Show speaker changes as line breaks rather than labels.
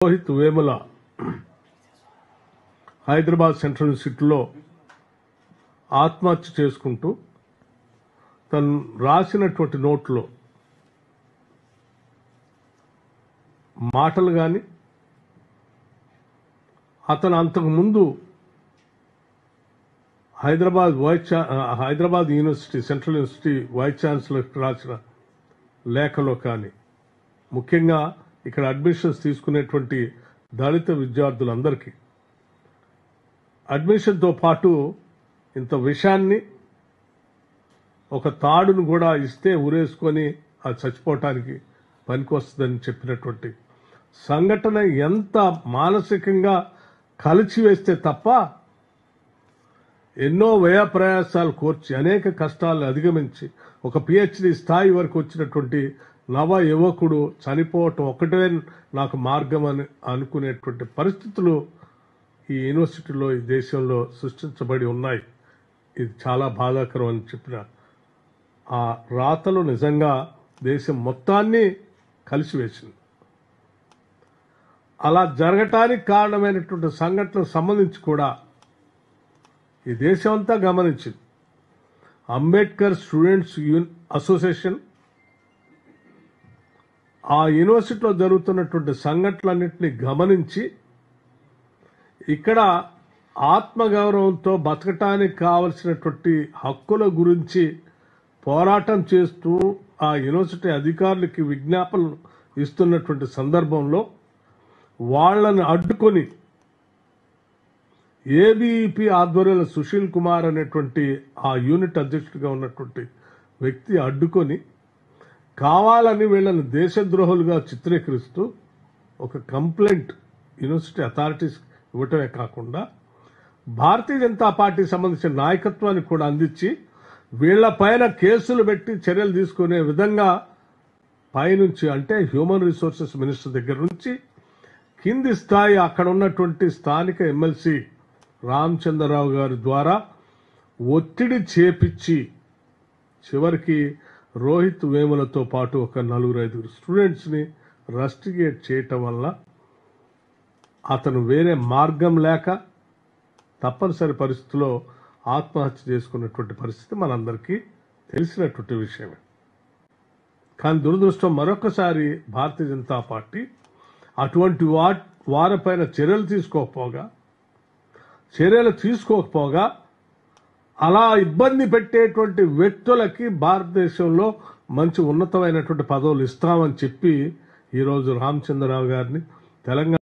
Rohit Vemula Hyderabad central యూనివర్సిటీలో ఆత్మహత్య చేసుకుంటూ తను రాసినటువంటి నోట్లో మాటలు కానీ అతను అంతకుముందు Hyderabad university central university vice ఛాన్సలర్కి రాసిన లేఖలో కానీ ముఖ్యంగా ఇక్కడ అడ్మిషన్స్ తీసుకునేటువంటి దళిత విద్యార్థులందరికీ అడ్మిషన్తో పాటు ఇంత విషయాన్ని ఒక తాడును కూడా ఇస్తే ఉరేసుకొని అది చచ్చిపోవటానికి పనికొస్తుందని చెప్పినటువంటి సంఘటన ఎంత మానసికంగా కలిచివేస్తే తప్ప ఎన్నో వ్యయ ప్రయాసాలు కోర్చి అనేక కష్టాలను అధిగమించి ఒక పిహెచ్డి స్థాయి వరకు వచ్చినటువంటి నవ యువకుడు చనిపోవటం ఒకటే నాకు మార్గం అని అనుకునేటువంటి పరిస్థితులు ఈ యూనివర్సిటీలో ఈ దేశంలో సృష్టించబడి ఉన్నాయి. ఇది చాలా బాధాకరం అని చెప్పిన ఆ రాతలు నిజంగా దేశం మొత్తాన్ని కలిసివేసింది. అలా జరగటానికి కారణమైనటువంటి సంఘటనకు సంబంధించి కూడా ఈ దేశం అంతా గమనించింది. అంబేద్కర్ స్టూడెంట్స్ అసోసియేషన్ ఆ యూనివర్సిటీలో జరుగుతున్నటువంటి సంఘటనలన్నింటినీ గమనించి ఇక్కడ ఆత్మగౌరవంతో బతకటానికి కావలసినటువంటి హక్కుల గురించి పోరాటం చేస్తూ ఆ యూనివర్సిటీ అధికారులకి విజ్ఞాపనలు ఇస్తున్నటువంటి సందర్భంలో వాళ్లను అడ్డుకొని ఏబీఈపీ ఆధ్వర్యంలో సుశీల్ కుమార్ అనేటువంటి ఆ యూనిట్ అధ్యక్షుడిగా ఉన్నటువంటి వ్యక్తి అడ్డుకొని కావాలని వీళ్ళని దేశద్రోహులుగా చిత్రీకరిస్తూ ఒక కంప్లైంట్ యూనివర్సిటీ అథారిటీస్ ఇవ్వటమే కాకుండా భారతీయ జనతా పార్టీకి సంబంధించిన నాయకత్వానికి కూడా అందించి వీళ్లపైన కేసులు పెట్టి చర్యలు తీసుకునే విధంగా పైనుంచి అంటే హ్యూమన్ రిసోర్సెస్ మినిస్టర్ దగ్గర నుంచి కింది స్థాయి అక్కడ ఉన్నటువంటి స్థానిక ఎమ్మెల్సీ రామచంద్రరావు గారి ద్వారా ఒత్తిడి చేపించి చివరికి రోహిత్ వేములతో పాటు ఒక 4-5 స్టూడెంట్స్ని రస్టిగేట్ చేయటం వల్ల అతను వేరే మార్గం లేక తప్పనిసరి పరిస్థితిలో ఆత్మహత్య చేసుకున్నటువంటి పరిస్థితి మనందరికీ తెలిసినటువంటి విషయమే. కానీ దురదృష్టం మరొకసారి భారతీయ జనతా పార్టీ అటువంటి వారిపైన చర్యలు తీసుకోకపోగా అలా ఇబ్బంది పెట్టేటువంటి వ్యక్తులకి భారతదేశంలో మంచి ఉన్నతమైనటువంటి పదవులు ఇస్తామని చెప్పి ఈరోజు రామచంద్రరావు గారిని తెలంగాణ